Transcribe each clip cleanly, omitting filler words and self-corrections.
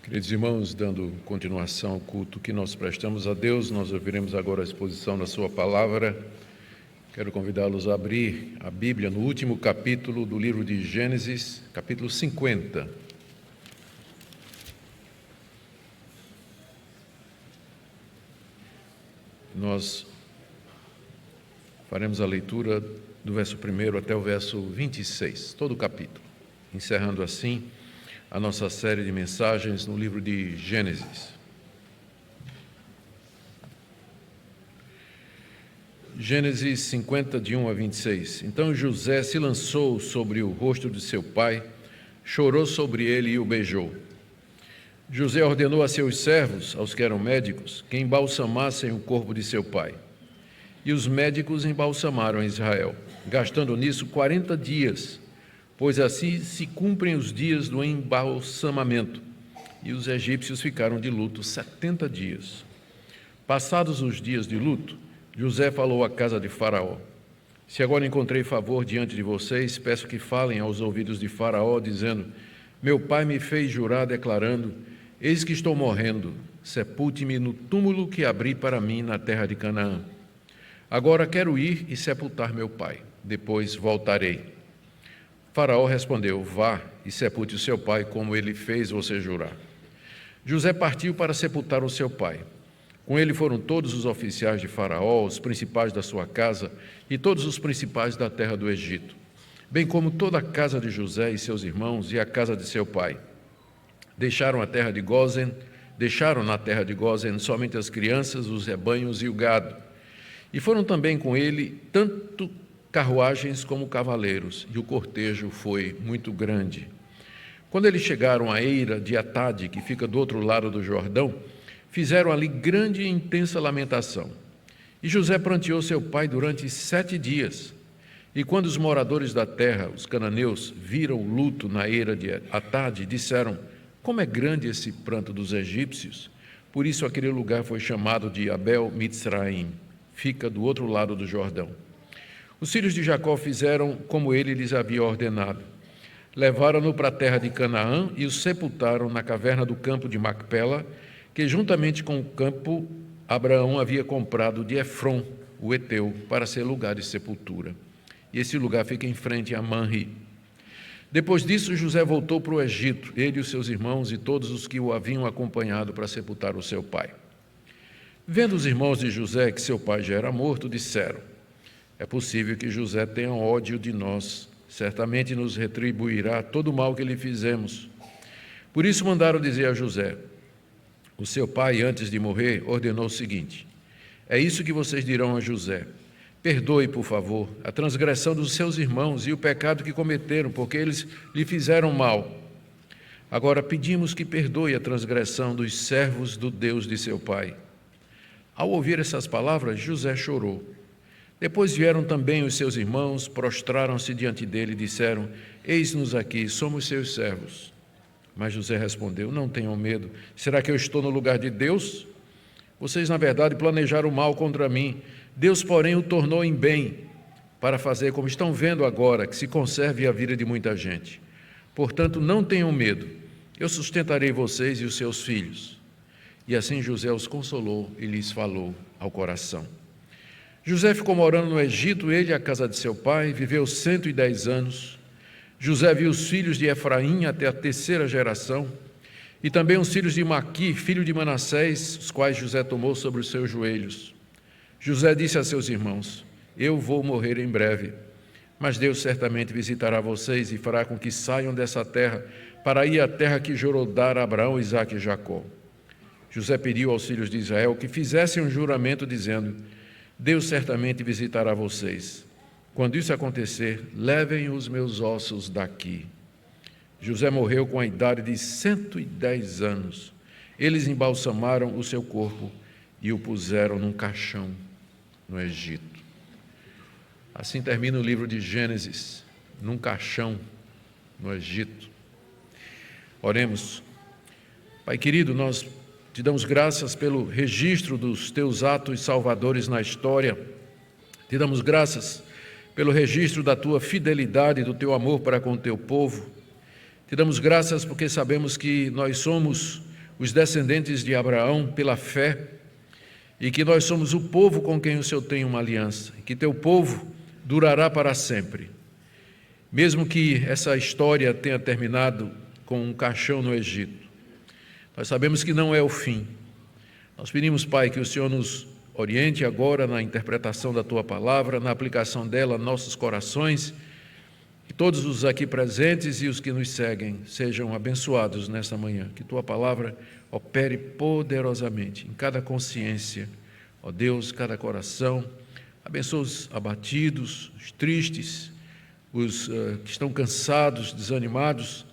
Queridos irmãos, dando continuação ao culto que nós prestamos a Deus, nós ouviremos agora a exposição da sua palavra. Quero convidá-los a abrir a Bíblia no último capítulo do livro de Gênesis, capítulo 50. Nós faremos a leitura do verso 1 até o verso 26, todo o capítulo, encerrando assim a nossa série de mensagens no livro de Gênesis. Gênesis 50, de 1 a 26. Então José se lançou sobre o rosto de seu pai, chorou sobre ele e o beijou. José ordenou a seus servos, aos que eram médicos, que embalsamassem o corpo de seu pai. E os médicos embalsamaram Israel, gastando nisso 40 dias, pois assim se cumprem os dias do embalsamamento. E os egípcios ficaram de luto 70 dias. Passados os dias de luto, José falou à casa de Faraó: Se agora encontrei favor diante de vocês, peço que falem aos ouvidos de Faraó, dizendo: Meu pai me fez jurar, declarando: Eis que estou morrendo, sepulte-me no túmulo que abri para mim na terra de Canaã. Agora quero ir e sepultar meu pai, depois voltarei. Faraó respondeu: Vá e sepulte o seu pai, como ele fez você jurar. José partiu para sepultar o seu pai. Com ele foram todos os oficiais de Faraó, os principais da sua casa e todos os principais da terra do Egito, bem como toda a casa de José e seus irmãos e a casa de seu pai. Deixaram na terra de Gósen somente as crianças, os rebanhos e o gado. E foram também com ele tanto carruagens como cavaleiros, e o cortejo foi muito grande. Quando eles chegaram à eira de Atade, que fica do outro lado do Jordão, fizeram ali grande e intensa lamentação. E José pranteou seu pai durante 7 dias. E quando os moradores da terra, os cananeus, viram o luto na eira de Atade, disseram: Como é grande esse pranto dos egípcios! Por isso aquele lugar foi chamado de Abel Mitzraim, fica do outro lado do Jordão. Os filhos de Jacó fizeram como ele lhes havia ordenado. Levaram-no para a terra de Canaã e o sepultaram na caverna do campo de Macpela, que juntamente com o campo Abraão havia comprado de Efron, o heteu, para ser lugar de sepultura. E esse lugar fica em frente a Manri. Depois disso, José voltou para o Egito, ele e os seus irmãos e todos os que o haviam acompanhado para sepultar o seu pai. Vendo os irmãos de José que seu pai já era morto, disseram: É possível que José tenha ódio de nós, certamente nos retribuirá todo o mal que lhe fizemos. Por isso mandaram dizer a José: O seu pai, antes de morrer, ordenou o seguinte: É isso que vocês dirão a José: Perdoe, por favor, a transgressão dos seus irmãos e o pecado que cometeram, porque eles lhe fizeram mal. Agora pedimos que perdoe a transgressão dos servos do Deus de seu pai. Ao ouvir essas palavras, José chorou. Depois vieram também os seus irmãos, prostraram-se diante dele e disseram: Eis-nos aqui, somos seus servos. Mas José respondeu: Não tenham medo, será que eu estou no lugar de Deus? Vocês, na verdade, planejaram mal contra mim. Deus, porém, o tornou em bem, para fazer como estão vendo agora, que se conserve a vida de muita gente. Portanto, não tenham medo, eu sustentarei vocês e os seus filhos. E assim José os consolou e lhes falou ao coração. José ficou morando no Egito, ele e a casa de seu pai, viveu 110 anos. José viu os filhos de Efraim até a 3ª geração, e também os filhos de Maqui, filho de Manassés, os quais José tomou sobre os seus joelhos. José disse a seus irmãos: Eu vou morrer em breve, mas Deus certamente visitará vocês e fará com que saiam dessa terra para ir à terra que jurou dar a Abraão, Isaque e Jacó. José pediu aos filhos de Israel que fizessem um juramento dizendo: Deus certamente visitará vocês. Quando isso acontecer, levem os meus ossos daqui. José morreu com a idade de 110 anos. Eles embalsamaram o seu corpo e o puseram num caixão no Egito. Assim termina o livro de Gênesis, num caixão no Egito. Oremos. Pai querido, nós te damos graças pelo registro dos teus atos salvadores na história. Te damos graças pelo registro da tua fidelidade e do teu amor para com o teu povo. Te damos graças porque sabemos que nós somos os descendentes de Abraão pela fé, e que nós somos o povo com quem o Senhor tem uma aliança, e que teu povo durará para sempre. Mesmo que essa história tenha terminado com um caixão no Egito, nós sabemos que não é o fim. Nós pedimos, Pai, que o Senhor nos oriente agora na interpretação da Tua Palavra, na aplicação dela a nossos corações, que todos os aqui presentes e os que nos seguem sejam abençoados nesta manhã, que Tua Palavra opere poderosamente em cada consciência, ó Deus, cada coração. Abençoa os abatidos, os tristes, os que estão cansados, desanimados.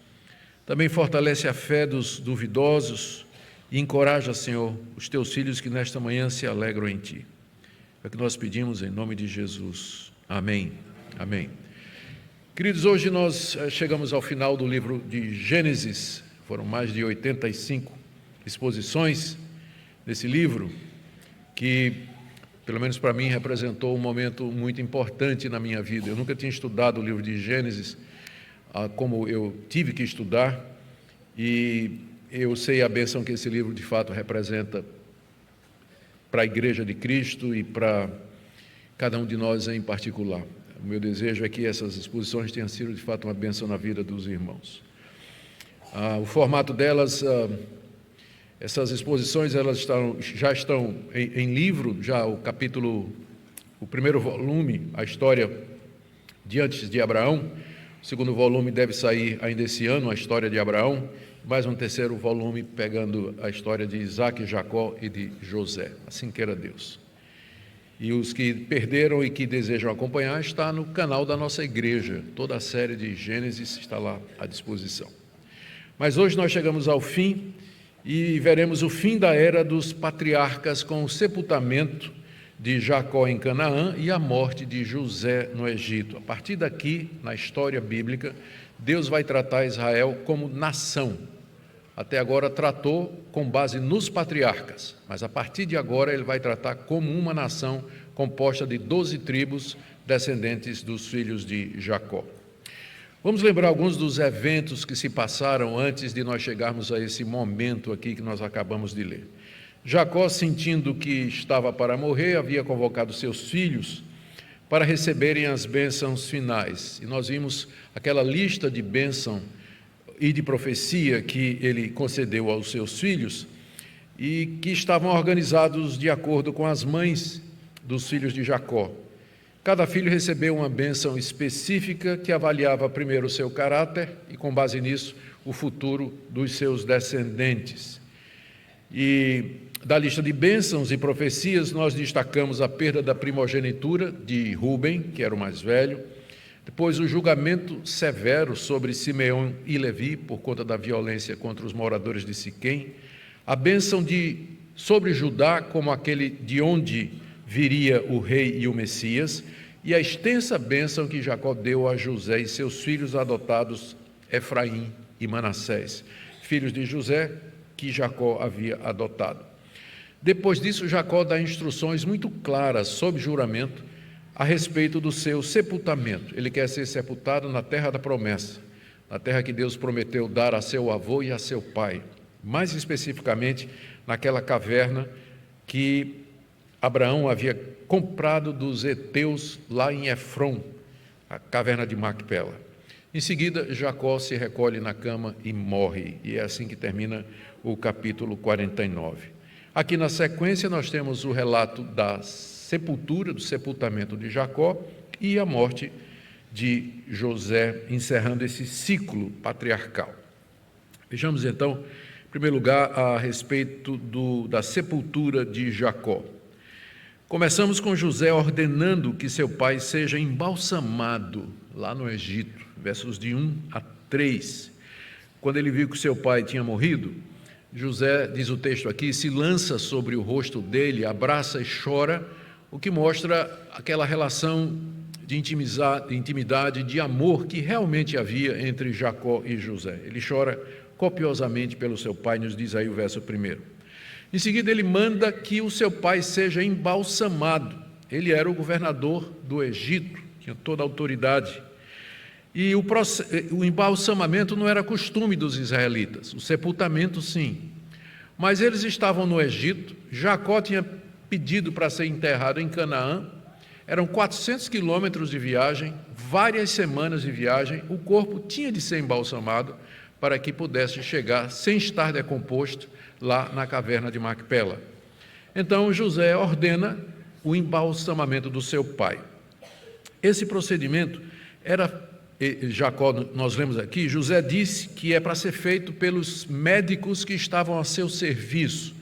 Também fortalece a fé dos duvidosos e encoraja, Senhor, os Teus filhos que nesta manhã se alegram em Ti. É o que nós pedimos em nome de Jesus. Amém. Amém. Queridos, hoje nós chegamos ao final do livro de Gênesis. Foram mais de 85 exposições desse livro, que, pelo menos para mim, representou um momento muito importante na minha vida. Eu nunca tinha estudado o livro de Gênesis como eu tive que estudar, e eu sei a bênção que esse livro de fato representa para a Igreja de Cristo e para cada um de nós em particular. O meu desejo é que essas exposições tenham sido de fato uma bênção na vida dos irmãos. O formato delas, essas exposições, elas já estão em livro, já o primeiro volume, a história de antes de Abraão. O segundo volume deve sair ainda esse ano, a história de Abraão, mais um terceiro volume pegando a história de Isaac, Jacó e de José, assim queira Deus. E os que perderam e que desejam acompanhar, está no canal da nossa igreja, toda a série de Gênesis está lá à disposição. Mas hoje nós chegamos ao fim e veremos o fim da era dos patriarcas com o sepultamento de Jacó em Canaã e a morte de José no Egito. A partir daqui, na história bíblica, Deus vai tratar Israel como nação. Até agora tratou com base nos patriarcas, mas a partir de agora ele vai tratar como uma nação composta de 12 tribos descendentes dos filhos de Jacó. Vamos lembrar alguns dos eventos que se passaram antes de nós chegarmos a esse momento aqui que nós acabamos de ler. Jacó, sentindo que estava para morrer, havia convocado seus filhos para receberem as bênçãos finais. E nós vimos aquela lista de bênção e de profecia que ele concedeu aos seus filhos e que estavam organizados de acordo com as mães dos filhos de Jacó. Cada filho recebeu uma bênção específica que avaliava primeiro o seu caráter e, com base nisso, o futuro dos seus descendentes. E da lista de bênçãos e profecias, nós destacamos a perda da primogenitura de Rúben, que era o mais velho, depois o julgamento severo sobre Simeão e Levi, por conta da violência contra os moradores de Siquém, a bênção sobre Judá, como aquele de onde viria o rei e o Messias, e a extensa bênção que Jacó deu a José e seus filhos adotados, Efraim e Manassés, filhos de José, que Jacó havia adotado. Depois disso, Jacó dá instruções muito claras, sob juramento, a respeito do seu sepultamento. Ele quer ser sepultado na terra da promessa, na terra que Deus prometeu dar a seu avô e a seu pai, mais especificamente naquela caverna que Abraão havia comprado dos heteus lá em Efron, a caverna de Macpela. Em seguida, Jacó se recolhe na cama e morre, e é assim que termina o capítulo 49. Aqui na sequência nós temos o relato da sepultura, do sepultamento de Jacó e a morte de José, encerrando esse ciclo patriarcal. Vejamos então, em primeiro lugar, a respeito da sepultura de Jacó. Começamos com José ordenando que seu pai seja embalsamado lá no Egito, versos de 1 a 3. Quando ele viu que seu pai tinha morrido, José, diz o texto aqui, se lança sobre o rosto dele, abraça e chora, o que mostra aquela relação de intimidade, de amor que realmente havia entre Jacó e José. Ele chora copiosamente pelo seu pai, nos diz aí o verso 1. Em seguida, ele manda que o seu pai seja embalsamado. Ele era o governador do Egito, tinha toda a autoridade. E o embalsamamento não era costume dos israelitas, o sepultamento sim. Mas eles estavam no Egito, Jacó tinha pedido para ser enterrado em Canaã, eram 400 quilômetros de viagem, várias semanas de viagem, o corpo tinha de ser embalsamado para que pudesse chegar, sem estar decomposto, lá na caverna de Macpela. Então José ordena o embalsamamento do seu pai. Esse procedimento Jacó, nós lemos aqui, José disse que é para ser feito pelos médicos que estavam a seu serviço,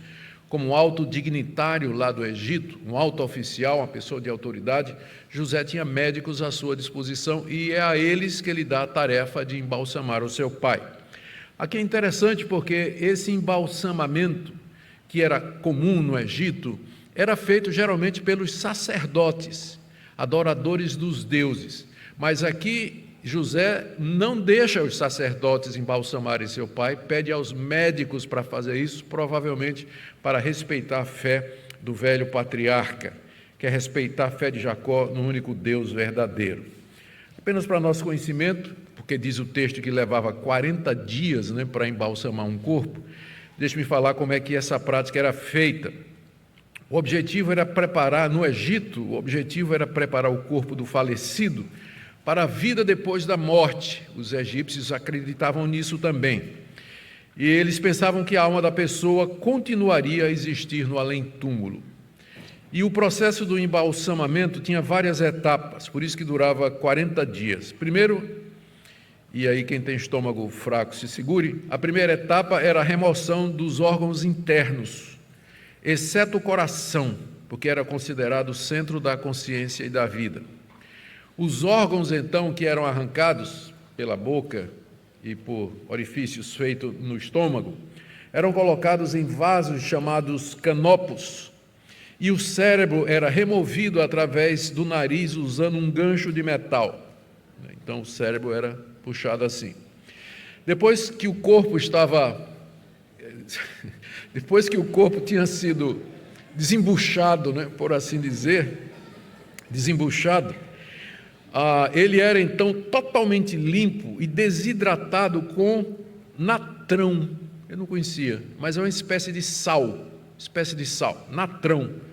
como um alto dignitário lá do Egito, um alto oficial, uma pessoa de autoridade. José tinha médicos à sua disposição e é a eles que ele dá a tarefa de embalsamar o seu pai. Aqui é interessante porque esse embalsamamento, que era comum no Egito, era feito geralmente pelos sacerdotes, adoradores dos deuses. Mas aqui José não deixa os sacerdotes embalsamarem seu pai, pede aos médicos para fazer isso, provavelmente para respeitar a fé do velho patriarca, que é respeitar a fé de Jacó no único Deus verdadeiro. Apenas para nosso conhecimento, porque diz o texto que levava 40 dias para embalsamar um corpo, deixe-me falar como é que essa prática era feita. O objetivo era preparar, no Egito, o objetivo era preparar o corpo do falecido para a vida depois da morte. Os egípcios acreditavam nisso também. E eles pensavam que a alma da pessoa continuaria a existir no além-túmulo. E o processo do embalsamamento tinha várias etapas, por isso que durava 40 dias. Primeiro, e aí quem tem estômago fraco se segure, a primeira etapa era a remoção dos órgãos internos, exceto o coração, porque era considerado o centro da consciência e da vida. Os órgãos, então, que eram arrancados pela boca e por orifícios feitos no estômago, eram colocados em vasos chamados canopos, e o cérebro era removido através do nariz usando um gancho de metal. Então, o cérebro era puxado assim. Depois que o corpo tinha sido desembuchado, por assim dizer, ele era então totalmente limpo e desidratado com natrão. Eu não conhecia, mas é uma espécie de sal, natrão.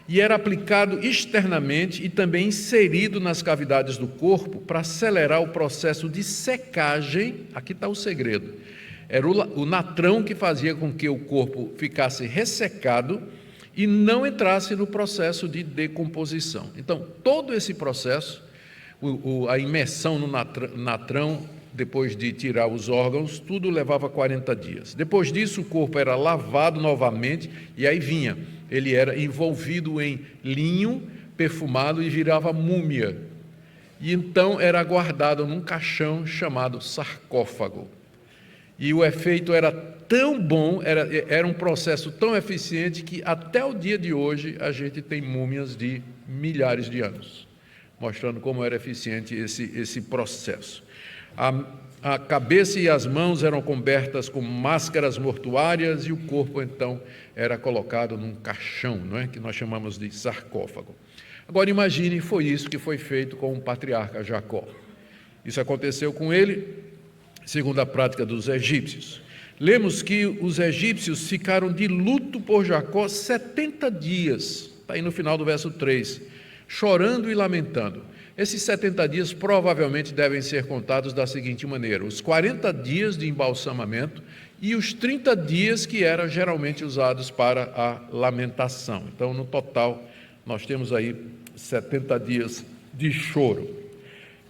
E era aplicado externamente e também inserido nas cavidades do corpo para acelerar o processo de secagem. Aqui está o segredo. Era o natrão que fazia com que o corpo ficasse ressecado e não entrasse no processo de decomposição. Então, todo esse processo, a imersão no natrão, depois de tirar os órgãos, tudo levava 40 dias. Depois disso, o corpo era lavado novamente e aí ele era envolvido em linho perfumado e virava múmia. E então era guardado num caixão chamado sarcófago. E o efeito era tão bom, era um processo tão eficiente que até o dia de hoje a gente tem múmias de milhares de anos, mostrando como era eficiente esse processo. A cabeça e as mãos eram cobertas com máscaras mortuárias e o corpo, então, era colocado num caixão, que nós chamamos de sarcófago. Agora, imagine, foi isso que foi feito com o patriarca Jacó. Isso aconteceu com ele, segundo a prática dos egípcios. Lemos que os egípcios ficaram de luto por Jacó 70 dias, está aí no final do verso 3, chorando e lamentando. Esses 70 dias provavelmente devem ser contados da seguinte maneira: os 40 dias de embalsamamento e os 30 dias que eram geralmente usados para a lamentação. Então, no total, nós temos aí 70 dias de choro.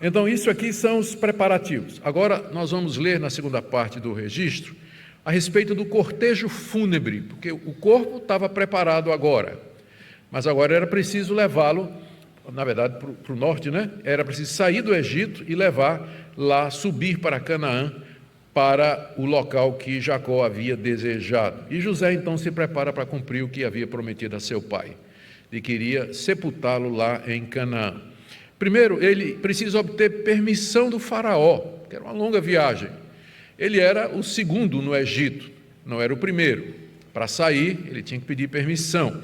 Então, isso aqui são os preparativos. Agora, nós vamos ler na segunda parte do registro a respeito do cortejo fúnebre, porque o corpo estava preparado agora, mas agora era preciso levá-lo, na verdade, para o norte, Era preciso sair do Egito e levar lá, subir para Canaã, para o local que Jacó havia desejado. E José, então, se prepara para cumprir o que havia prometido a seu pai. Ele queria sepultá-lo lá em Canaã. Primeiro, ele precisa obter permissão do faraó, que era uma longa viagem. Ele era o segundo no Egito, não era o primeiro. Para sair, ele tinha que pedir permissão.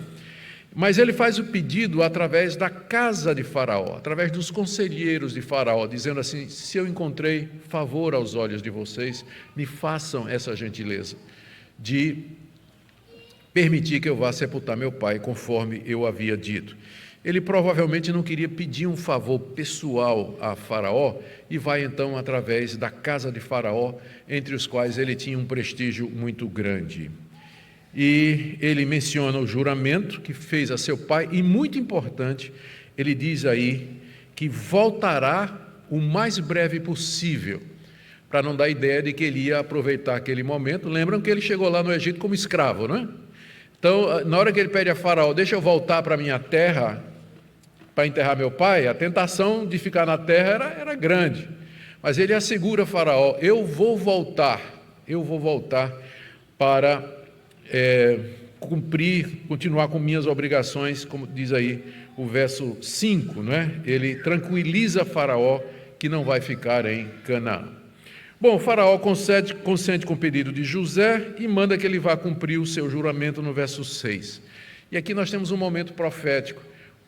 Mas ele faz o pedido através da casa de Faraó, através dos conselheiros de Faraó, dizendo assim: se eu encontrei favor aos olhos de vocês, me façam essa gentileza de permitir que eu vá sepultar meu pai, conforme eu havia dito. Ele provavelmente não queria pedir um favor pessoal a Faraó e vai então através da casa de Faraó, entre os quais ele tinha um prestígio muito grande. E ele menciona o juramento que fez a seu pai, e muito importante, ele diz aí que voltará o mais breve possível, para não dar ideia de que ele ia aproveitar aquele momento. Lembram que ele chegou lá no Egito como escravo, não é? Então, na hora que ele pede a Faraó, deixa eu voltar para a minha terra, para enterrar meu pai, a tentação de ficar na terra era grande. Mas ele assegura a Faraó, eu vou voltar para continuar com minhas obrigações, como diz aí o verso 5, não é? Ele tranquiliza Faraó que não vai ficar em Canaã. Bom, Faraó consente com o pedido de José e manda que ele vá cumprir o seu juramento no verso 6. E aqui nós temos um momento profético.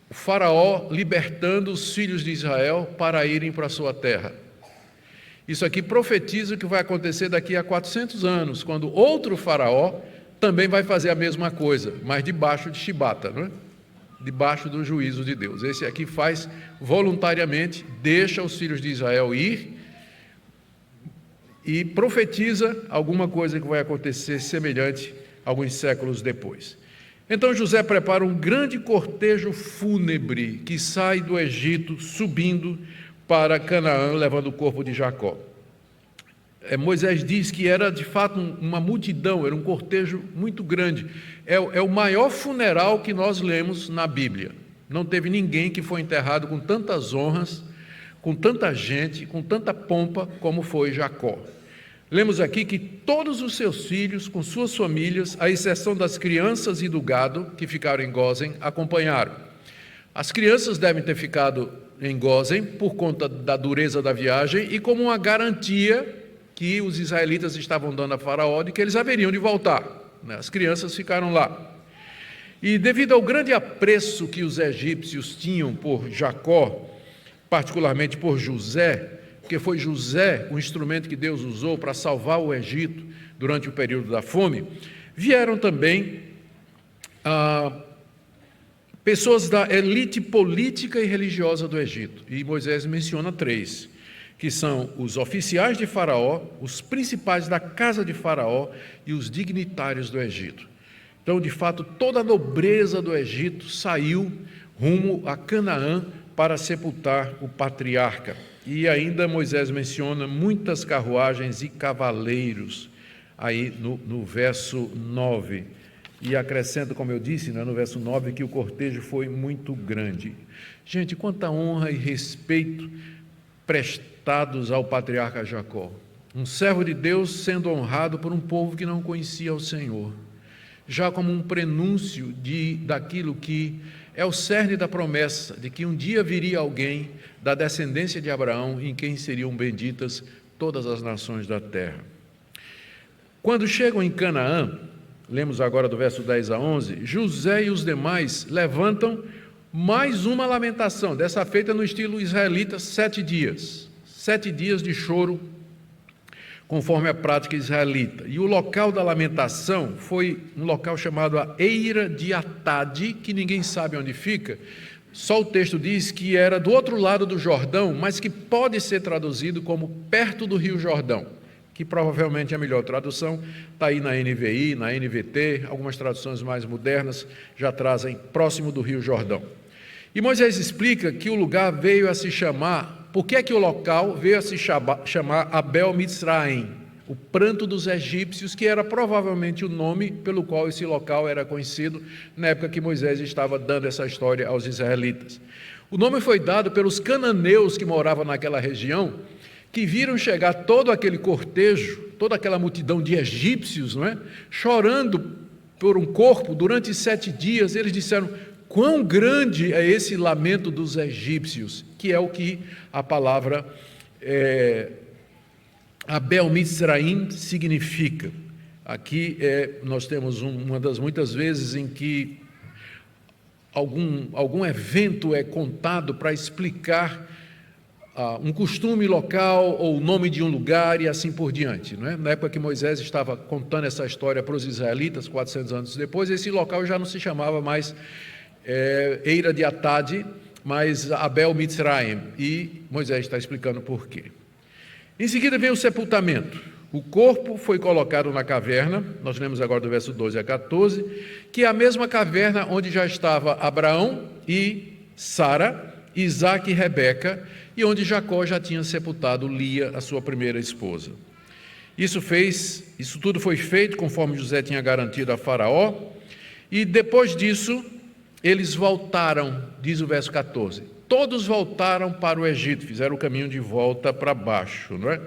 O Faraó libertando os filhos de Israel para irem para a sua terra. Isso aqui profetiza o que vai acontecer daqui a 400 anos, quando outro Faraó também vai fazer a mesma coisa, mas debaixo de chibata, não é? Debaixo do juízo de Deus. Esse aqui faz voluntariamente, deixa os filhos de Israel ir e profetiza alguma coisa que vai acontecer semelhante alguns séculos depois. Então José prepara um grande cortejo fúnebre que sai do Egito, subindo para Canaã, levando o corpo de Jacó. Moisés diz que era de fato uma multidão, era um cortejo muito grande. É o maior funeral que nós lemos na Bíblia. Não teve ninguém que foi enterrado com tantas honras, com tanta gente, com tanta pompa, como foi Jacó. Lemos aqui que todos os seus filhos, com suas famílias, à exceção das crianças e do gado, que ficaram em Gósen, acompanharam. As crianças devem ter ficado em Gósen por conta da dureza da viagem e como uma garantia que os israelitas estavam dando a Faraó de que eles haveriam de voltar. As crianças ficaram lá. E devido ao grande apreço que os egípcios tinham por Jacó, particularmente por José, porque foi José o instrumento que Deus usou para salvar o Egito durante o período da fome, vieram também pessoas da elite política e religiosa do Egito. E Moisés menciona 3, que são os oficiais de Faraó, os principais da casa de Faraó e os dignitários do Egito. Então, de fato, toda a nobreza do Egito saiu rumo a Canaã para sepultar o patriarca. E ainda Moisés menciona muitas carruagens e cavaleiros, aí no verso 9. E acrescenta, como eu disse, no verso 9, que o cortejo foi muito grande. Gente, quanta honra e respeito prestados ao patriarca Jacó. Um servo de Deus sendo honrado por um povo que não conhecia o Senhor. Já como um prenúncio daquilo que é o cerne da promessa, de que um dia viria alguém da descendência de Abraão, em quem seriam benditas todas as nações da terra. Quando chegam em Canaã, lemos agora do verso 10 a 11, José e os demais levantam mais uma lamentação, dessa feita no estilo israelita, 7 dias. 7 dias de choro, conforme a prática israelita. E o local da lamentação foi um local chamado a Eira de Atade, que ninguém sabe onde fica. Só o texto diz que era do outro lado do Jordão, mas que pode ser traduzido como perto do Rio Jordão, que provavelmente é a melhor tradução, está aí na NVI, na NVT, algumas traduções mais modernas já trazem próximo do Rio Jordão. E Moisés explica que o lugar veio a se chamar, por que é que o local veio a se chamar Abel Mitzraim, o pranto dos egípcios, que era provavelmente o nome pelo qual esse local era conhecido na época que Moisés estava dando essa história aos israelitas. O nome foi dado pelos cananeus que moravam naquela região, que viram chegar todo aquele cortejo, toda aquela multidão de egípcios, não é? Chorando por um corpo durante 7 dias. Eles disseram: quão grande é esse lamento dos egípcios, que é o que a palavra Abel Mitzraim significa. Aqui nós temos uma das muitas vezes em que algum evento é contado para explicar um costume local ou o nome de um lugar e assim por diante. Não é? Na época que Moisés estava contando essa história para os israelitas, 400 anos depois, esse local já não se chamava mais Eira de Atad, mas Abel Mitzraim, e Moisés está explicando por quê. Em seguida vem o sepultamento. O corpo foi colocado na caverna, nós lemos agora do verso 12 a 14, que é a mesma caverna onde já estava Abraão e Sara, Isaque e Rebeca, e onde Jacó já tinha sepultado Lia, a sua primeira esposa. Isso tudo foi feito conforme José tinha garantido a Faraó, e depois disso, eles voltaram, diz o verso 14, todos voltaram para o Egito, fizeram o caminho de volta para baixo, não é?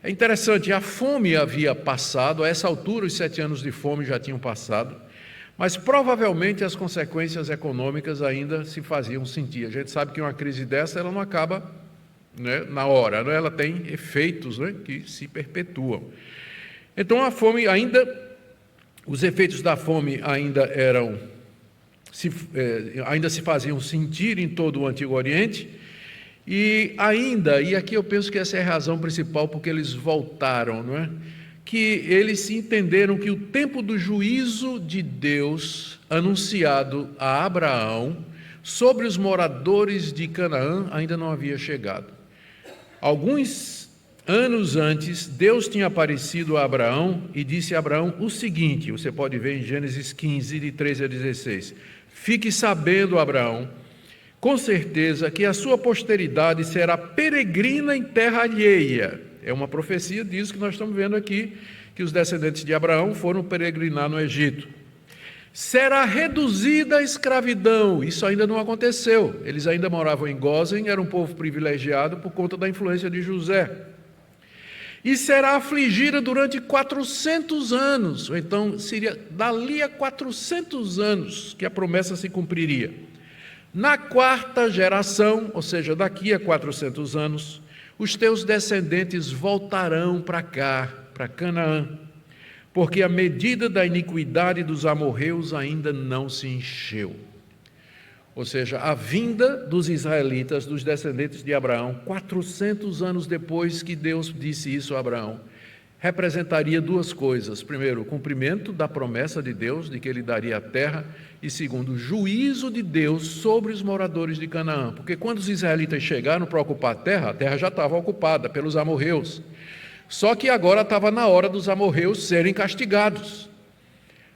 É interessante, a fome havia passado, a essa altura os 7 anos de fome já tinham passado, mas provavelmente as consequências econômicas ainda se faziam sentir. A gente sabe que uma crise dessa ela não acaba, né, na hora, né? Ela tem efeitos, né, que se perpetuam. Então a fome ainda, os efeitos da fome ainda ainda se faziam sentir em todo o Antigo Oriente, e aqui eu penso que essa é a razão principal porque eles voltaram, não é? Que eles entenderam que o tempo do juízo de Deus anunciado a Abraão sobre os moradores de Canaã ainda não havia chegado. Alguns anos antes, Deus tinha aparecido a Abraão e disse a Abraão o seguinte, você pode ver em Gênesis 15, de 13 a 16, fique sabendo, Abraão, com certeza que a sua posteridade será peregrina em terra alheia. É uma profecia disso que nós estamos vendo aqui, que os descendentes de Abraão foram peregrinar no Egito. Será reduzida a escravidão, isso ainda não aconteceu. Eles ainda moravam em Gósen, era um povo privilegiado por conta da influência de José. E será afligida durante 400 anos, ou então seria dali a 400 anos que a promessa se cumpriria. Na 4ª geração, ou seja, daqui a 400 anos, os teus descendentes voltarão para cá, para Canaã, porque a medida da iniquidade dos amorreus ainda não se encheu. Ou seja, a vinda dos israelitas, dos descendentes de Abraão, 400 anos depois que Deus disse isso a Abraão, representaria 2 coisas. Primeiro, o cumprimento da promessa de Deus, de que ele daria a terra, e segundo, o juízo de Deus sobre os moradores de Canaã. Porque quando os israelitas chegaram para ocupar a terra já estava ocupada pelos amorreus. Só que agora estava na hora dos amorreus serem castigados.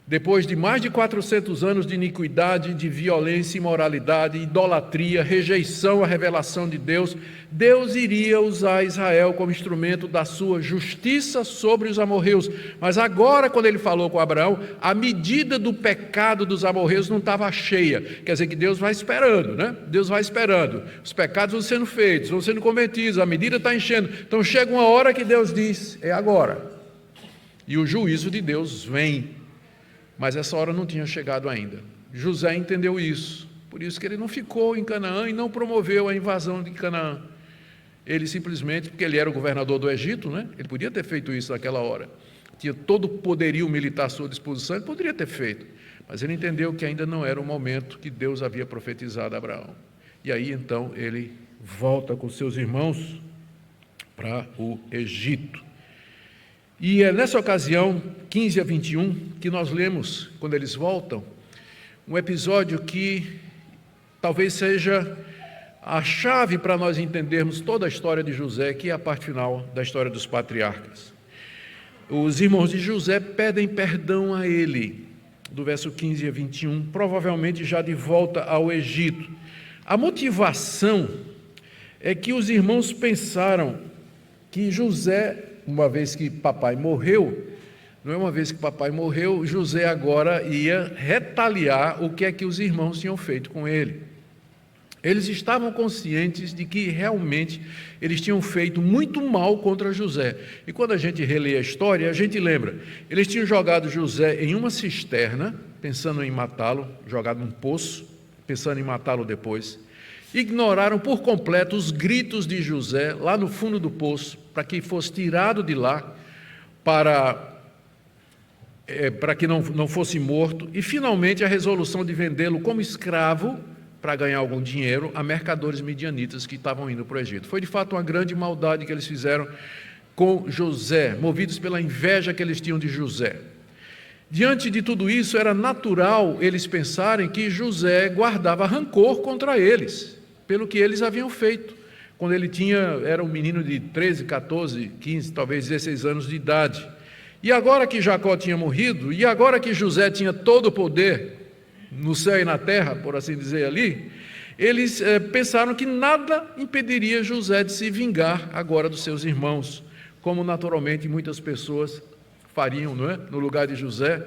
Depois de mais de 400 anos de iniquidade, de violência, imoralidade, idolatria, rejeição à revelação de Deus, Deus iria usar Israel como instrumento da sua justiça sobre os amorreus. Mas agora, quando ele falou com Abraão, a medida do pecado dos amorreus não estava cheia. Quer dizer que Deus vai esperando, né? Deus vai esperando. Os pecados vão sendo feitos, vão sendo cometidos, a medida está enchendo. Então chega uma hora que Deus diz, é agora. E o juízo de Deus vem. Mas essa hora não tinha chegado ainda. José entendeu isso, por isso que ele não ficou em Canaã e não promoveu a invasão de Canaã. Ele simplesmente, porque ele era o governador do Egito, né? Ele podia ter feito isso naquela hora. Tinha todo o poderio militar à sua disposição, ele poderia ter feito. Mas ele entendeu que ainda não era o momento que Deus havia profetizado a Abraão. E aí então ele volta com seus irmãos para o Egito. E é nessa ocasião, 15 a 21, que nós lemos, quando eles voltam, um episódio que talvez seja a chave para nós entendermos toda a história de José, que é a parte final da história dos patriarcas. Os irmãos de José pedem perdão a ele, do verso 15 a 21, provavelmente já de volta ao Egito. A motivação é que os irmãos pensaram que José, uma vez que papai morreu, José agora ia retaliar o que é que os irmãos tinham feito com ele. Eles estavam conscientes de que realmente eles tinham feito muito mal contra José. E quando a gente relê a história, a gente lembra, eles tinham jogado José em uma cisterna, pensando em matá-lo, jogado num poço, pensando em matá-lo depois. Ignoraram por completo os gritos de José lá no fundo do poço, para que fosse tirado de lá, para que não fosse morto, e finalmente a resolução de vendê-lo como escravo para ganhar algum dinheiro a mercadores midianitas que estavam indo para o Egito. Foi de fato uma grande maldade que eles fizeram com José, movidos pela inveja que eles tinham de José. Diante de tudo isso, era natural eles pensarem que José guardava rancor contra eles, pelo que eles haviam feito, quando ele era um menino de 13, 14, 15, talvez 16 anos de idade. E agora que Jacó tinha morrido, e agora que José tinha todo o poder no céu e na terra, por assim dizer ali, eles pensaram que nada impediria José de se vingar agora dos seus irmãos, como naturalmente muitas pessoas fariam, não é? No lugar de José,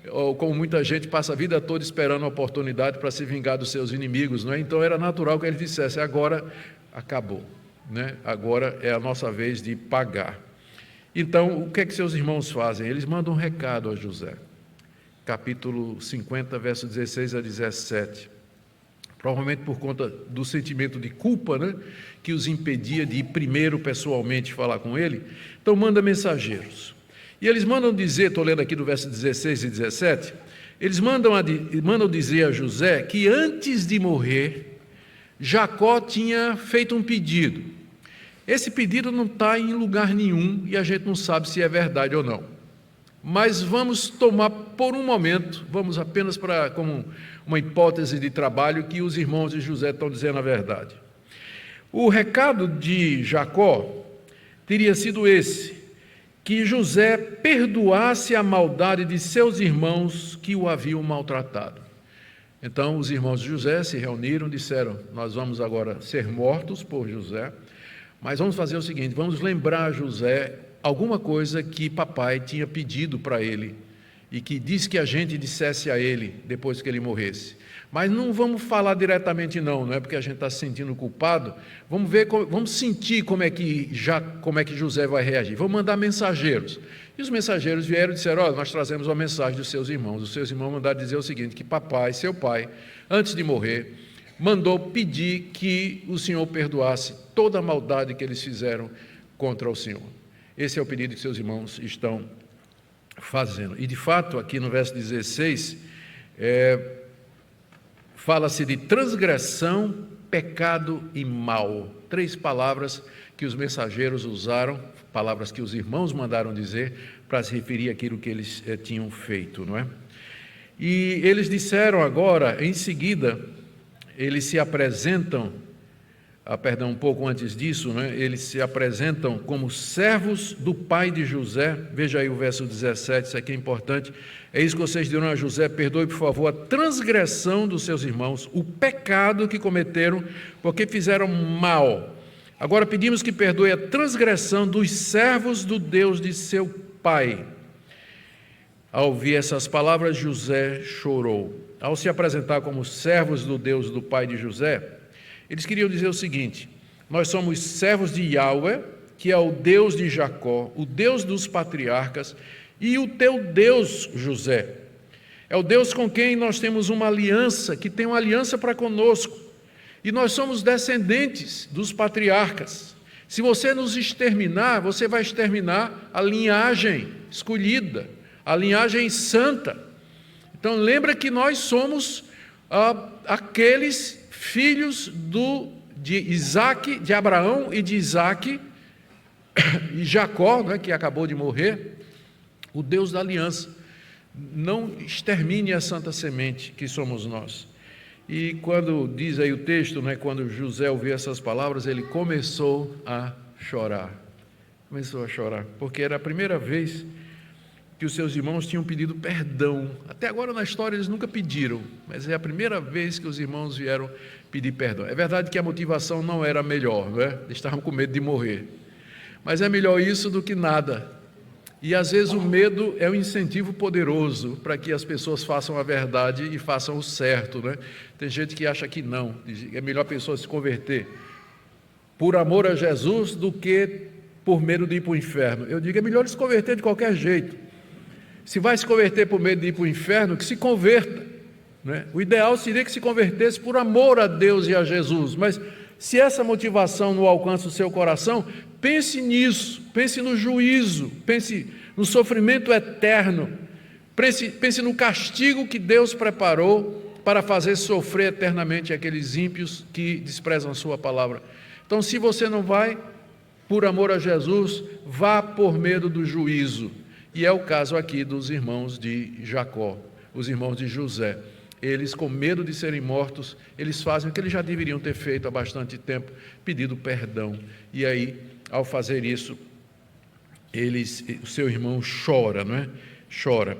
ou como muita gente passa a vida toda esperando a oportunidade para se vingar dos seus inimigos, não é? Então era natural que ele dissesse: agora acabou, né? Agora é a nossa vez de pagar. Então, o que é que seus irmãos fazem? Eles mandam um recado a José, capítulo 50, verso 16 a 17, provavelmente por conta do sentimento de culpa, né, que os impedia de ir primeiro pessoalmente falar com ele. Então manda mensageiros, e eles mandam dizer, estou lendo aqui do verso 16 e 17, eles mandam dizer a José que antes de morrer, Jacó tinha feito um pedido. Esse pedido não está em lugar nenhum e a gente não sabe se é verdade ou não. Mas vamos tomar por um momento, vamos apenas como uma hipótese de trabalho, que os irmãos de José estão dizendo a verdade. O recado de Jacó teria sido esse: que José perdoasse a maldade de seus irmãos que o haviam maltratado. Então os irmãos de José se reuniram e disseram: nós vamos agora ser mortos por José, mas vamos fazer o seguinte, vamos lembrar a José alguma coisa que papai tinha pedido para ele e que disse que a gente dissesse a ele depois que ele morresse. Mas não vamos falar diretamente não é porque a gente está se sentindo culpado. Vamos ver, vamos sentir como é que José vai reagir. Vamos mandar mensageiros. E os mensageiros vieram e disseram: nós trazemos uma mensagem dos seus irmãos. Os seus irmãos mandaram dizer o seguinte: que papai, seu pai, antes de morrer, mandou pedir que o Senhor perdoasse toda a maldade que eles fizeram contra o Senhor. Esse é o pedido que seus irmãos estão fazendo. E de fato, aqui no verso 16, fala-se de transgressão, pecado e mal. 3 palavras que os mensageiros usaram, palavras que os irmãos mandaram dizer para se referir àquilo que eles tinham feito, não é? E eles disseram agora, em seguida, eles se apresentam, um pouco antes disso, né? Eles se apresentam como servos do pai de José. Veja aí o verso 17, isso aqui é importante. É isso que vocês dirão a José: perdoe, por favor, a transgressão dos seus irmãos, o pecado que cometeram, porque fizeram mal. Agora pedimos que perdoe a transgressão dos servos do Deus de seu pai. Ao ouvir essas palavras, José chorou. Ao se apresentar como servos do Deus do pai de José, eles queriam dizer o seguinte: nós somos servos de Yahweh, que é o Deus de Jacó, o Deus dos patriarcas, e o teu Deus, José. É o Deus com quem nós temos uma aliança, que tem uma aliança para conosco. E nós somos descendentes dos patriarcas. Se você nos exterminar, você vai exterminar a linhagem escolhida, a linhagem santa. Então lembra que nós somos aqueles filhos de Isaac, de Abraão e de Isaac, e Jacó, né, que acabou de morrer, o Deus da aliança. Não extermine a santa semente que somos nós. E quando diz aí o texto, né, quando José ouviu essas palavras, ele começou a chorar. Porque era a primeira vez que os seus irmãos tinham pedido perdão. Até agora na história eles nunca pediram, mas é a primeira vez que os irmãos vieram pedir perdão. É verdade que a motivação não era a melhor, não é? Eles estavam com medo de morrer. Mas é melhor isso do que nada. E às vezes o medo é um incentivo poderoso para que as pessoas façam a verdade e façam o certo, né? Tem gente que acha que não, é melhor a pessoa se converter por amor a Jesus do que por medo de ir para o inferno. Eu digo, é melhor se converter de qualquer jeito. Se vai se converter por medo de ir para o inferno, que se converta, né? O ideal seria que se convertesse por amor a Deus e a Jesus, mas se essa motivação não alcança o seu coração, pense nisso, pense no juízo, pense no sofrimento eterno, pense no castigo que Deus preparou para fazer sofrer eternamente aqueles ímpios que desprezam a sua palavra. Então, se você não vai por amor a Jesus, vá por medo do juízo. E é o caso aqui dos irmãos de Jacó, os irmãos de José. Eles, com medo de serem mortos, eles fazem o que eles já deveriam ter feito há bastante tempo, pedido perdão. E aí, ao fazer isso, o seu irmão chora, não é? Chora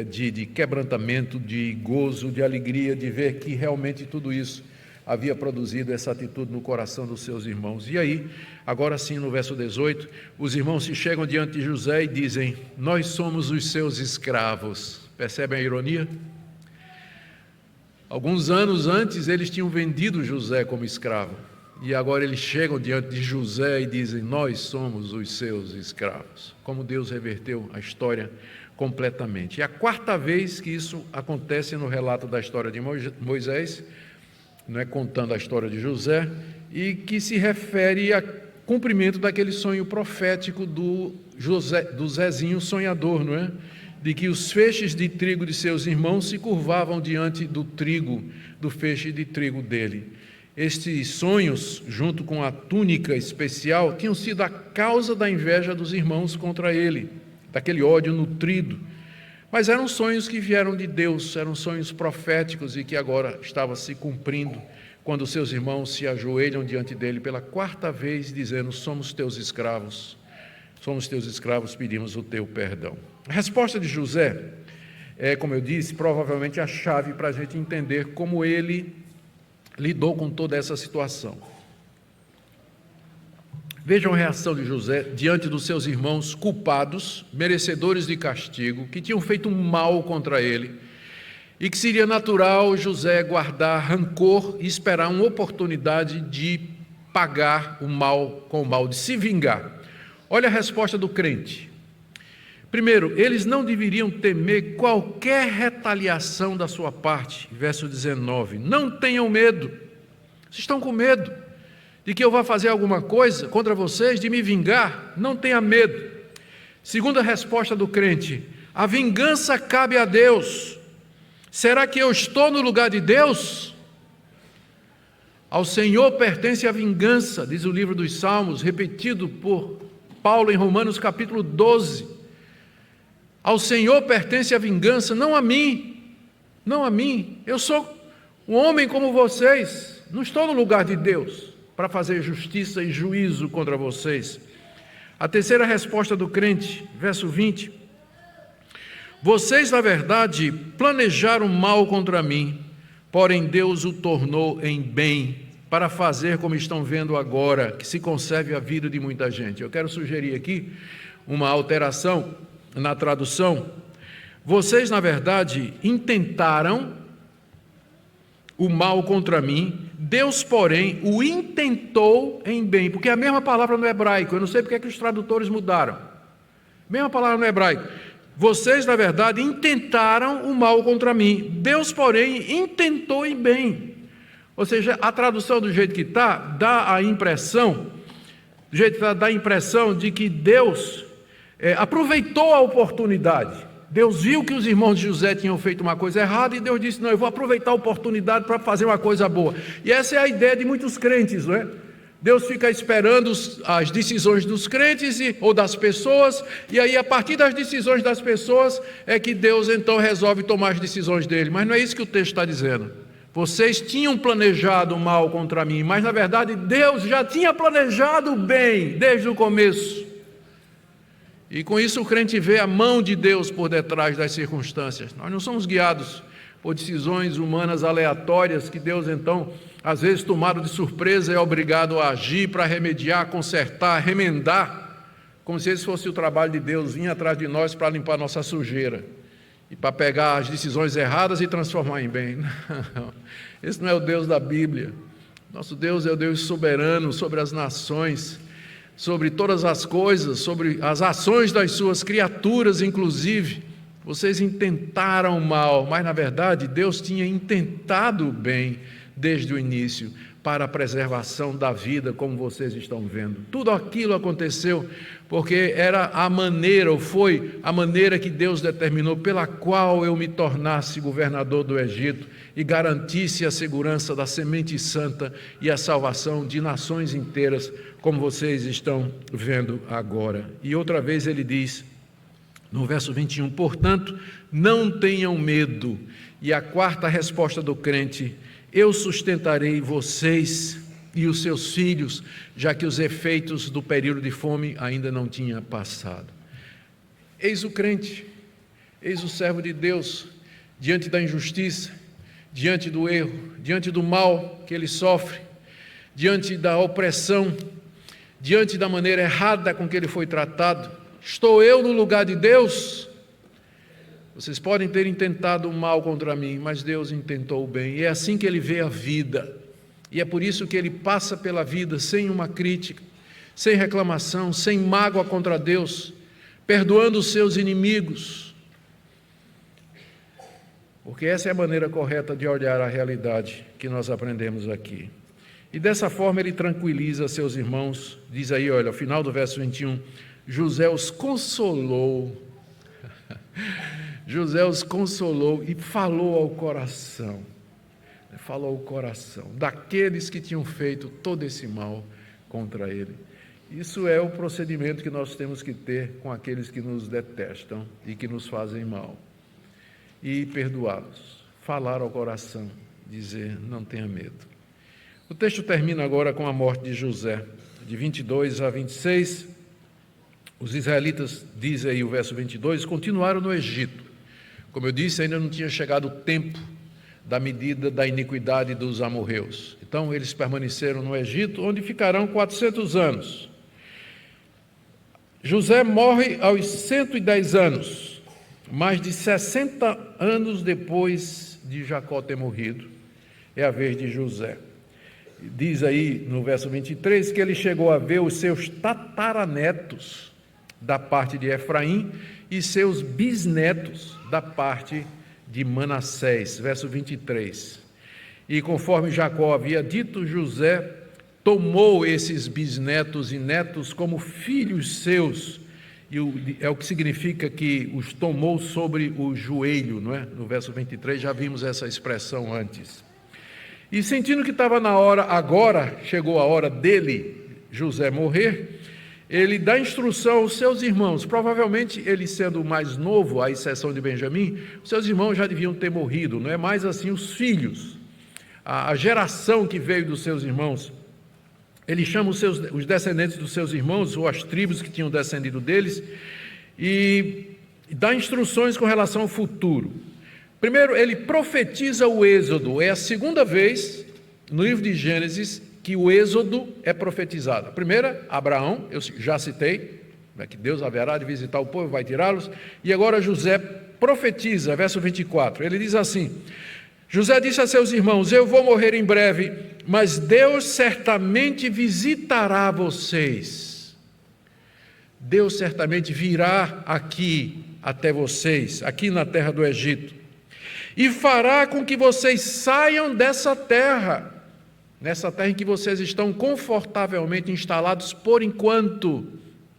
de quebrantamento, de gozo, de alegria, de ver que realmente tudo isso havia produzido essa atitude no coração dos seus irmãos. E aí, agora sim, no verso 18, os irmãos se chegam diante de José e dizem: nós somos os seus escravos. Percebem a ironia? Alguns anos antes eles tinham vendido José como escravo, e agora eles chegam diante de José e dizem: nós somos os seus escravos. Como Deus reverteu a história completamente. É a quarta vez que isso acontece no relato da história de Moisés, não é, contando a história de José, e que se refere a cumprimento daquele sonho profético do Zezinho sonhador, não é? De que os feixes de trigo de seus irmãos se curvavam diante do feixe de trigo dele. Estes sonhos, junto com a túnica especial, tinham sido a causa da inveja dos irmãos contra ele, daquele ódio nutrido. Mas eram sonhos que vieram de Deus, eram sonhos proféticos e que agora estavam se cumprindo, quando seus irmãos se ajoelham diante dele pela quarta vez, dizendo: somos teus escravos, pedimos o teu perdão. A resposta de José é, como eu disse, provavelmente a chave para a gente entender como ele lidou com toda essa situação. Vejam a reação de José diante dos seus irmãos culpados, merecedores de castigo, que tinham feito um mal contra ele, e que seria natural José guardar rancor e esperar uma oportunidade de pagar o mal com o mal, de se vingar. Olha a resposta do crente. Primeiro, eles não deveriam temer qualquer retaliação da sua parte. Verso 19, não tenham medo. Vocês estão com medo de que eu vá fazer alguma coisa contra vocês, de me vingar? Não tenha medo. Segunda resposta do crente, a vingança cabe a Deus. Será que eu estou no lugar de Deus? Ao Senhor pertence a vingança, diz o livro dos Salmos, repetido por Paulo em Romanos capítulo 12. Ao Senhor pertence a vingança, não a mim, não a mim. Eu sou um homem como vocês, não estou no lugar de Deus para fazer justiça e juízo contra vocês. A terceira resposta do crente, verso 20: vocês, na verdade, planejaram mal contra mim, porém Deus o tornou em bem, para fazer como estão vendo agora, que se conserve a vida de muita gente. Eu quero sugerir aqui uma alteração na tradução. Vocês, na verdade, intentaram o mal contra mim, Deus, porém, o intentou em bem, porque é a mesma palavra no hebraico. Eu não sei porque é que os tradutores mudaram. Mesma palavra no hebraico. Vocês, na verdade, intentaram o mal contra mim, Deus, porém, intentou em bem. Ou seja, a tradução do jeito que está, dá a impressão de que Deus aproveitou a oportunidade. Deus viu que os irmãos de José tinham feito uma coisa errada e Deus disse: não, eu vou aproveitar a oportunidade para fazer uma coisa boa. E essa é a ideia de muitos crentes, não é? Deus fica esperando as decisões dos crentes ou das pessoas, e aí a partir das decisões das pessoas é que Deus então resolve tomar as decisões dele. Mas não é isso que o texto está dizendo. Vocês tinham planejado o mal contra mim, mas na verdade Deus já tinha planejado o bem desde o começo. E com isso o crente vê a mão de Deus por detrás das circunstâncias. Nós não somos guiados por decisões humanas aleatórias que Deus então, às vezes tomado de surpresa, é obrigado a agir para remediar, consertar, remendar, como se esse fosse o trabalho de Deus, vir atrás de nós para limpar nossa sujeira e para pegar as decisões erradas e transformar em bem. Não, esse não é o Deus da Bíblia. Nosso Deus é o Deus soberano sobre as nações, sobre todas as coisas, sobre as ações das suas criaturas, inclusive. Vocês intentaram o mal, mas na verdade Deus tinha intentado o bem desde o início, para a preservação da vida, como vocês estão vendo. Tudo aquilo aconteceu porque era a maneira, ou foi a maneira que Deus determinou pela qual eu me tornasse governador do Egito e garantisse a segurança da semente santa e a salvação de nações inteiras, como vocês estão vendo agora. E outra vez ele diz, no verso 21, portanto, não tenham medo. E a quarta resposta do crente, eu sustentarei vocês e os seus filhos, já que os efeitos do período de fome ainda não tinham passado. Eis o crente, eis o servo de Deus, diante da injustiça, diante do erro, diante do mal que ele sofre, diante da opressão, diante da maneira errada com que ele foi tratado. Estou eu no lugar de Deus? Vocês podem ter intentado o mal contra mim, mas Deus intentou o bem. E é assim que ele vê a vida. E é por isso que ele passa pela vida sem uma crítica, sem reclamação, sem mágoa contra Deus, perdoando os seus inimigos. Porque essa é a maneira correta de olhar a realidade que nós aprendemos aqui. E dessa forma ele tranquiliza seus irmãos. Diz aí, olha, ao final do verso 21, José os consolou. José os consolou e falou ao coração daqueles que tinham feito todo esse mal contra ele. Isso é o procedimento que nós temos que ter com aqueles que nos detestam e que nos fazem mal. E perdoá-los, falar ao coração, dizer, não tenha medo. O texto termina agora com a morte de José, de 22 a 26. Os israelitas, diz aí o verso 22, continuaram no Egito. Como eu disse, ainda não tinha chegado o tempo da medida da iniquidade dos amorreus. Então, eles permaneceram no Egito, onde ficarão 400 anos. José morre aos 110 anos, mais de 60 anos depois de Jacó ter morrido. É a vez de José. Diz aí no verso 23 que ele chegou a ver os seus tataranetos da parte de Efraim e seus bisnetos da parte de Manassés, verso 23. E conforme Jacó havia dito, José tomou esses bisnetos e netos como filhos seus, e é o que significa que os tomou sobre o joelho, não é? No verso 23 já vimos essa expressão antes. E sentindo que estava na hora, agora chegou a hora dele, José, morrer, ele dá instrução aos seus irmãos. Provavelmente ele sendo o mais novo, à exceção de Benjamim, seus irmãos já deviam ter morrido, não é mais assim os filhos, a geração que veio dos seus irmãos. Ele chama os descendentes dos seus irmãos, ou as tribos que tinham descendido deles, e dá instruções com relação ao futuro. Primeiro, ele profetiza o êxodo. É a segunda vez no livro de Gênesis que o êxodo é profetizado. A primeira, Abraão, eu já citei, que Deus haverá de visitar o povo, vai tirá-los. E agora José profetiza, verso 24. Ele diz assim, José disse a seus irmãos, eu vou morrer em breve, mas Deus certamente visitará vocês. Deus certamente virá aqui até vocês, aqui na terra do Egito, e fará com que vocês saiam dessa terra, nessa terra em que vocês estão confortavelmente instalados por enquanto,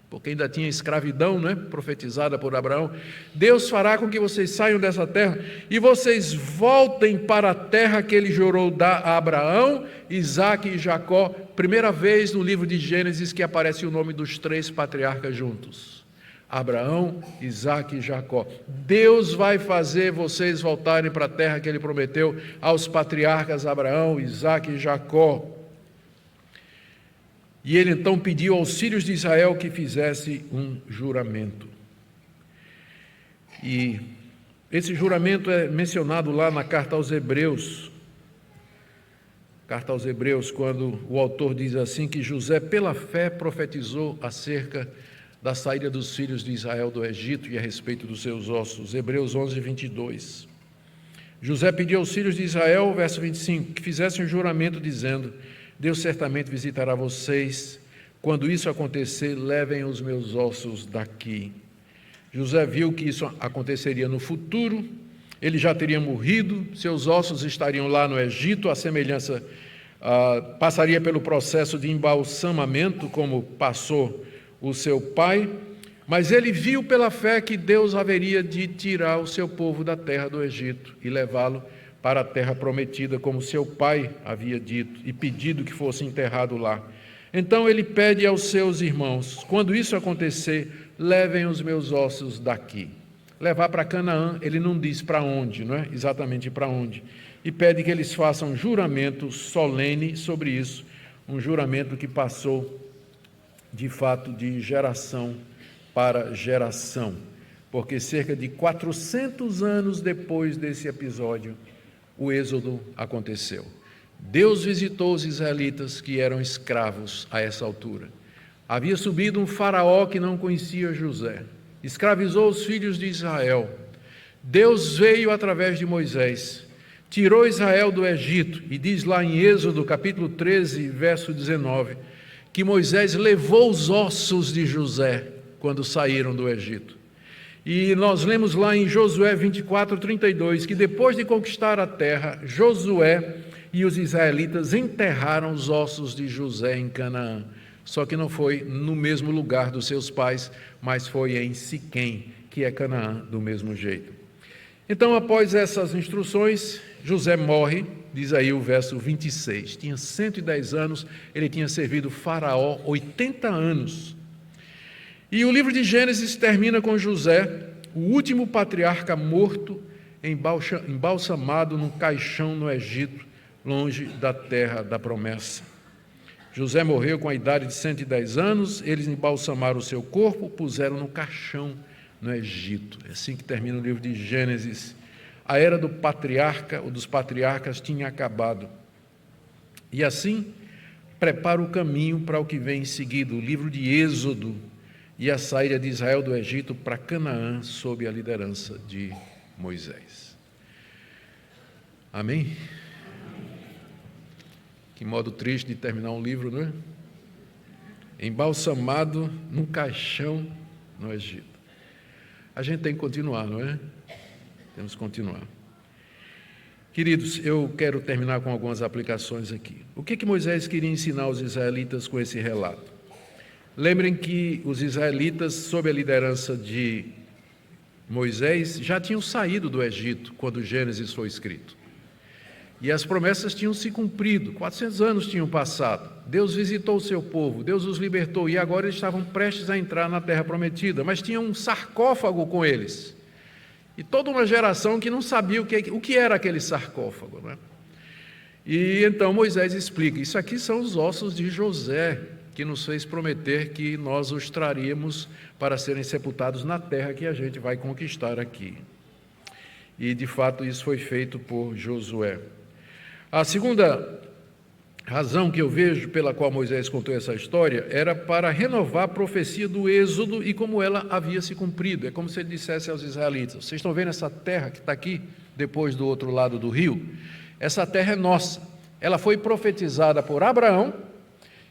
porque ainda tinha escravidão, né, profetizada por Abraão. Deus fará com que vocês saiam dessa terra e vocês voltem para a terra que ele jurou dar a Abraão, Isaque e Jacó. Primeira vez no livro de Gênesis que aparece o nome dos três patriarcas juntos. Abraão, Isaque e Jacó. Deus vai fazer vocês voltarem para a terra que ele prometeu aos patriarcas Abraão, Isaque e Jacó. E ele então pediu aos filhos de Israel que fizesse um juramento. E esse juramento é mencionado lá na carta aos Hebreus. Carta aos Hebreus, quando o autor diz assim que José, pela fé, profetizou acerca da saída dos filhos de Israel do Egito e a respeito dos seus ossos. Hebreus 11, 22. José pediu aos filhos de Israel, verso 25, que fizessem um juramento dizendo, Deus certamente visitará vocês, quando isso acontecer, levem os meus ossos daqui. José viu que isso aconteceria no futuro, ele já teria morrido, seus ossos estariam lá no Egito, à semelhança passaria pelo processo de embalsamamento, como passou o seu pai, mas ele viu pela fé que Deus haveria de tirar o seu povo da terra do Egito e levá-lo para a terra prometida, como seu pai havia dito e pedido que fosse enterrado lá. Então ele pede aos seus irmãos: quando isso acontecer, levem os meus ossos daqui. Levar para Canaã, ele não diz para onde, não é? Exatamente para onde. E pede que eles façam um juramento solene sobre isso, um juramento que passou, de fato, de geração para geração, porque cerca de 400 anos depois desse episódio, o êxodo aconteceu. Deus visitou os israelitas que eram escravos a essa altura. Havia subido um faraó que não conhecia José, escravizou os filhos de Israel. Deus veio através de Moisés, tirou Israel do Egito, e diz lá em Êxodo, capítulo 13, verso 19, que Moisés levou os ossos de José quando saíram do Egito. E nós lemos lá em Josué 24, 32, que depois de conquistar a terra, Josué e os israelitas enterraram os ossos de José em Canaã. Só que não foi no mesmo lugar dos seus pais, mas foi em Siquém, que é Canaã, do mesmo jeito. Então, após essas instruções, José morre, diz aí o verso 26. Tinha 110 anos, ele tinha servido Faraó 80 anos. E o livro de Gênesis termina com José, o último patriarca morto, embalsamado num caixão no Egito, longe da terra da promessa. José morreu com a idade de 110 anos, eles embalsamaram o seu corpo, puseram no caixão no Egito. É assim que termina o livro de Gênesis. A era do patriarca, ou dos patriarcas, tinha acabado. E assim, prepara o caminho para o que vem em seguida, o livro de Êxodo, e a saída de Israel do Egito para Canaã, sob a liderança de Moisés. Amém? Que modo triste de terminar um livro, não é? Embalsamado num caixão no Egito. A gente tem que continuar, não é? Temos que continuar. Queridos, eu quero terminar com algumas aplicações aqui. O que Moisés queria ensinar aos israelitas com esse relato? Lembrem que os israelitas, sob a liderança de Moisés, já tinham saído do Egito quando Gênesis foi escrito. E as promessas tinham se cumprido, 400 anos tinham passado. Deus visitou o seu povo, Deus os libertou, e agora eles estavam prestes a entrar na terra prometida, mas tinha um sarcófago com eles. E toda uma geração que não sabia o que era aquele sarcófago, não é? E então Moisés explica: isso aqui são os ossos de José, que nos fez prometer que nós os traríamos para serem sepultados na terra que a gente vai conquistar aqui. E, de fato, isso foi feito por Josué. A segunda razão que eu vejo pela qual Moisés contou essa história era para renovar a profecia do Êxodo e como ela havia se cumprido. É como se ele dissesse aos israelitas: vocês estão vendo essa terra que está aqui, depois do outro lado do rio? Essa terra é nossa. Ela foi profetizada por Abraão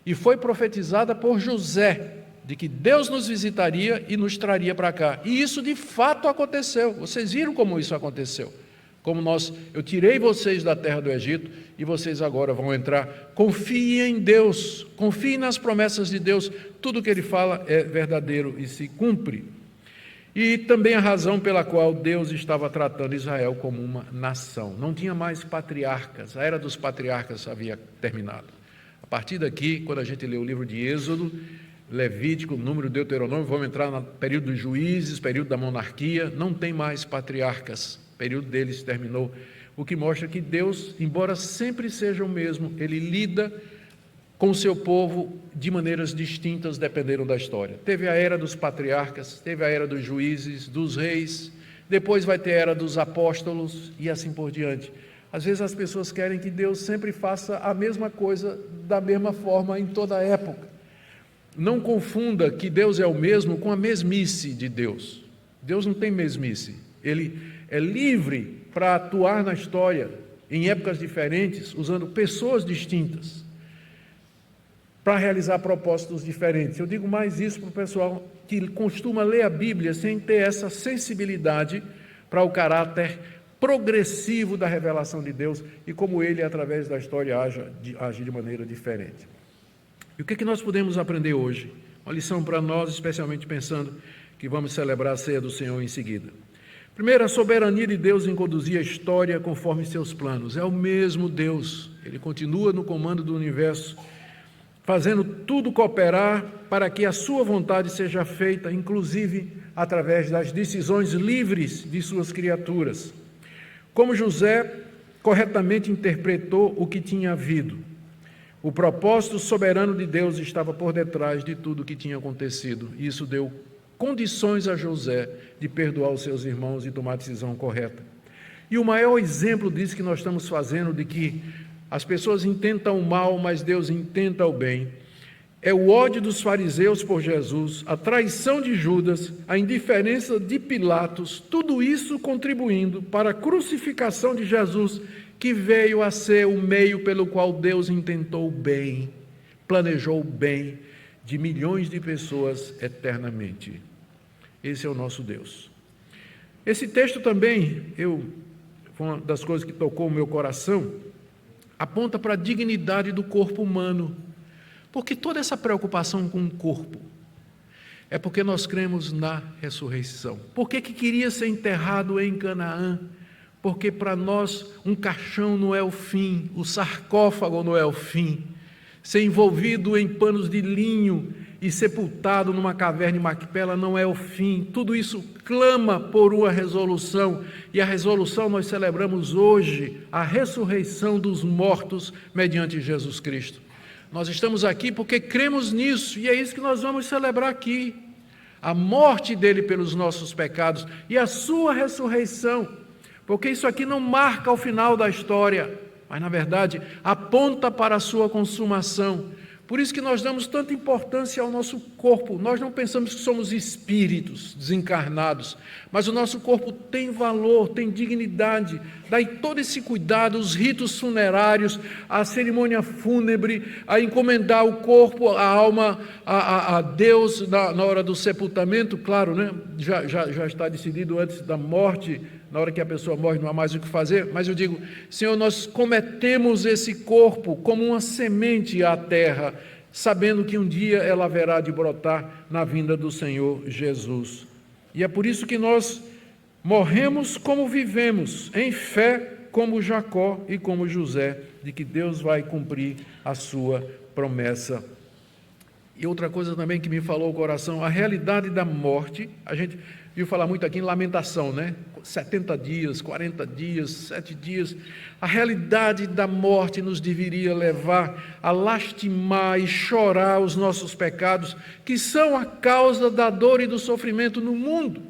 e foi profetizada por José, de que Deus nos visitaria e nos traria para cá. E isso de fato aconteceu. Vocês viram como isso aconteceu? Como eu tirei vocês da terra do Egito e vocês agora vão entrar. Confiem em Deus, confiem nas promessas de Deus. Tudo o que Ele fala é verdadeiro e se cumpre. E também a razão pela qual Deus estava tratando Israel como uma nação. Não tinha mais patriarcas, a era dos patriarcas havia terminado. A partir daqui, quando a gente lê o livro de Êxodo, Levítico, Número, Deuteronômio, vamos entrar no período dos juízes, período da monarquia, não tem mais patriarcas, o período deles terminou, o que mostra que Deus, embora sempre seja o mesmo, Ele lida com o seu povo de maneiras distintas, dependendo da história. Teve a era dos patriarcas, teve a era dos juízes, dos reis, depois vai ter a era dos apóstolos e assim por diante. Às vezes as pessoas querem que Deus sempre faça a mesma coisa, da mesma forma, em toda a época. Não confunda que Deus é o mesmo com a mesmice de Deus. Deus não tem mesmice. Ele é livre para atuar na história, em épocas diferentes, usando pessoas distintas, para realizar propósitos diferentes. Eu digo mais isso para o pessoal que costuma ler a Bíblia sem ter essa sensibilidade para o caráter progressivo da revelação de Deus e como Ele, através da história, age de maneira diferente. E o que nós podemos aprender hoje? Uma lição para nós, especialmente pensando que vamos celebrar a ceia do Senhor em seguida. Primeiro, a soberania de Deus em conduzir a história conforme seus planos. É o mesmo Deus, Ele continua no comando do universo, fazendo tudo cooperar para que a sua vontade seja feita, inclusive através das decisões livres de suas criaturas. Como José corretamente interpretou o que tinha havido, o propósito soberano de Deus estava por detrás de tudo o que tinha acontecido. E isso deu condições a José de perdoar os seus irmãos e tomar a decisão correta. E o maior exemplo disso que nós estamos fazendo, de que as pessoas intentam o mal, mas Deus intenta o bem, é o ódio dos fariseus por Jesus, a traição de Judas, a indiferença de Pilatos, tudo isso contribuindo para a crucificação de Jesus, que veio a ser o meio pelo qual Deus intentou o bem, planejou o bem de milhões de pessoas eternamente. Esse é o nosso Deus. Esse texto também, foi uma das coisas que tocou o meu coração, aponta para a dignidade do corpo humano. Porque toda essa preocupação com o corpo é porque nós cremos na ressurreição. Por que queria ser enterrado em Canaã? Porque para nós um caixão não é o fim, o sarcófago não é o fim. Ser envolvido em panos de linho e sepultado numa caverna de Macpela não é o fim. Tudo isso clama por uma resolução, e a resolução nós celebramos hoje, a ressurreição dos mortos mediante Jesus Cristo. Nós estamos aqui porque cremos nisso, e é isso que nós vamos celebrar aqui. A morte dele pelos nossos pecados e a sua ressurreição, porque isso aqui não marca o final da história, mas na verdade aponta para a sua consumação. Por isso que nós damos tanta importância ao nosso corpo. Nós não pensamos que somos espíritos desencarnados, mas o nosso corpo tem valor, tem dignidade. Daí todo esse cuidado, os ritos funerários, a cerimônia fúnebre, a encomendar o corpo, a alma a Deus na hora do sepultamento, claro, né? Já está decidido antes da morte. Na hora que a pessoa morre não há mais o que fazer, mas eu digo, Senhor, nós cometemos esse corpo como uma semente à terra, sabendo que um dia ela haverá de brotar na vinda do Senhor Jesus. E é por isso que nós morremos como vivemos, em fé, como Jacó e como José, de que Deus vai cumprir a sua promessa. E outra coisa também que me falou o coração, a realidade da morte. A gente viu falar muito aqui em lamentação, né? 70 dias, 40 dias, 7 dias. A realidade da morte nos deveria levar a lastimar e chorar os nossos pecados, que são a causa da dor e do sofrimento no mundo.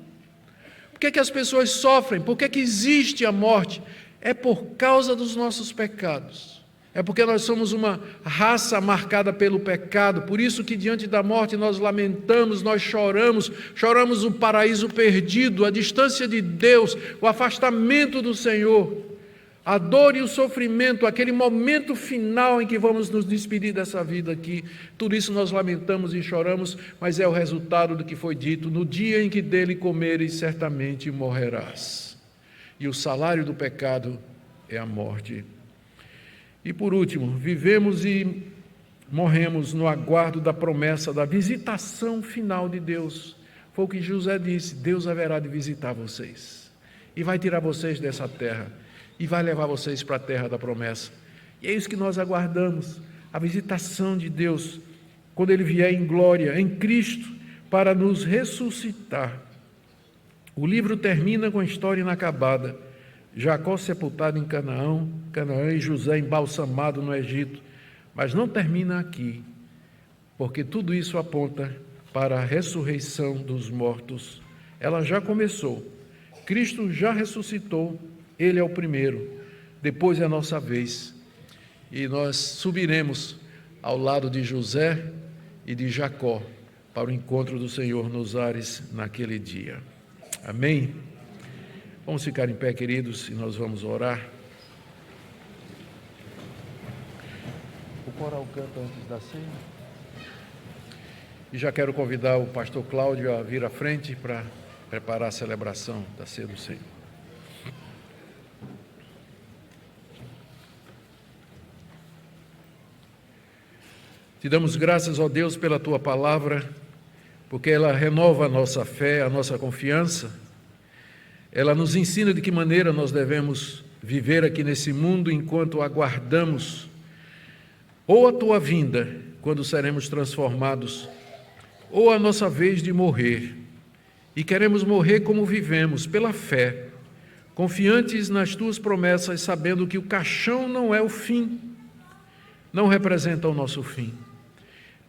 Por que as pessoas sofrem? Por que existe a morte? É por causa dos nossos pecados. É porque nós somos uma raça marcada pelo pecado, por isso que diante da morte nós lamentamos, nós choramos o paraíso perdido, a distância de Deus, o afastamento do Senhor, a dor e o sofrimento, aquele momento final em que vamos nos despedir dessa vida aqui. Tudo isso nós lamentamos e choramos, mas é o resultado do que foi dito: no dia em que dele comeres, certamente morrerás. E o salário do pecado é a morte. E por último, vivemos e morremos no aguardo da promessa da visitação final de Deus. Foi o que José disse: Deus haverá de visitar vocês, e vai tirar vocês dessa terra, e vai levar vocês para a terra da promessa. E é isso que nós aguardamos, a visitação de Deus, quando Ele vier em glória, em Cristo, para nos ressuscitar. O livro termina com a história inacabada. Jacó sepultado em Canaã e José embalsamado no Egito. Mas não termina aqui, porque tudo isso aponta para a ressurreição dos mortos. Ela já começou. Cristo já ressuscitou, Ele é o primeiro, depois é a nossa vez. E nós subiremos ao lado de José e de Jacó para o encontro do Senhor nos ares naquele dia. Amém? Vamos ficar em pé, queridos, e nós vamos orar. O coral canta antes da ceia. E já quero convidar o pastor Cláudio a vir à frente para preparar a celebração da ceia do Senhor. Te damos graças, ó Deus, pela Tua palavra, porque ela renova a nossa fé, a nossa confiança. Ela nos ensina de que maneira nós devemos viver aqui nesse mundo enquanto aguardamos ou a Tua vinda, quando seremos transformados, ou a nossa vez de morrer. E queremos morrer como vivemos, pela fé, confiantes nas Tuas promessas, sabendo que o caixão não é o fim, não representa o nosso fim.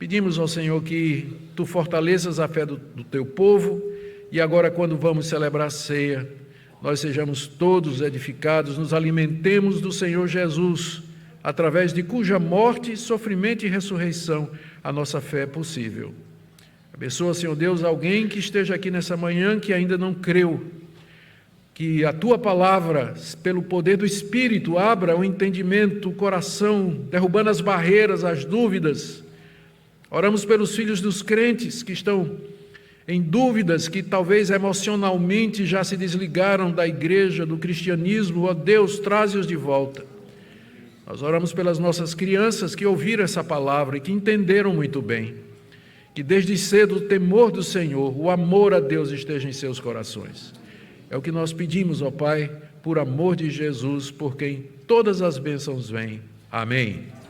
Pedimos ao Senhor que Tu fortaleças a fé do Teu povo e agora, quando vamos celebrar a ceia, nós sejamos todos edificados, nos alimentemos do Senhor Jesus, através de cuja morte, sofrimento e ressurreição a nossa fé é possível. Abençoa, Senhor Deus, alguém que esteja aqui nessa manhã que ainda não creu, que a Tua palavra, pelo poder do Espírito, abra o entendimento, o coração, derrubando as barreiras, as dúvidas. Oramos pelos filhos dos crentes que estão em dúvidas, que talvez emocionalmente já se desligaram da igreja, do cristianismo. Ó Deus, traze-os de volta. Nós oramos pelas nossas crianças que ouviram essa palavra e que entenderam muito bem, que desde cedo o temor do Senhor, o amor a Deus esteja em seus corações. É o que nós pedimos, ó Pai, por amor de Jesus, por quem todas as bênçãos vêm. Amém.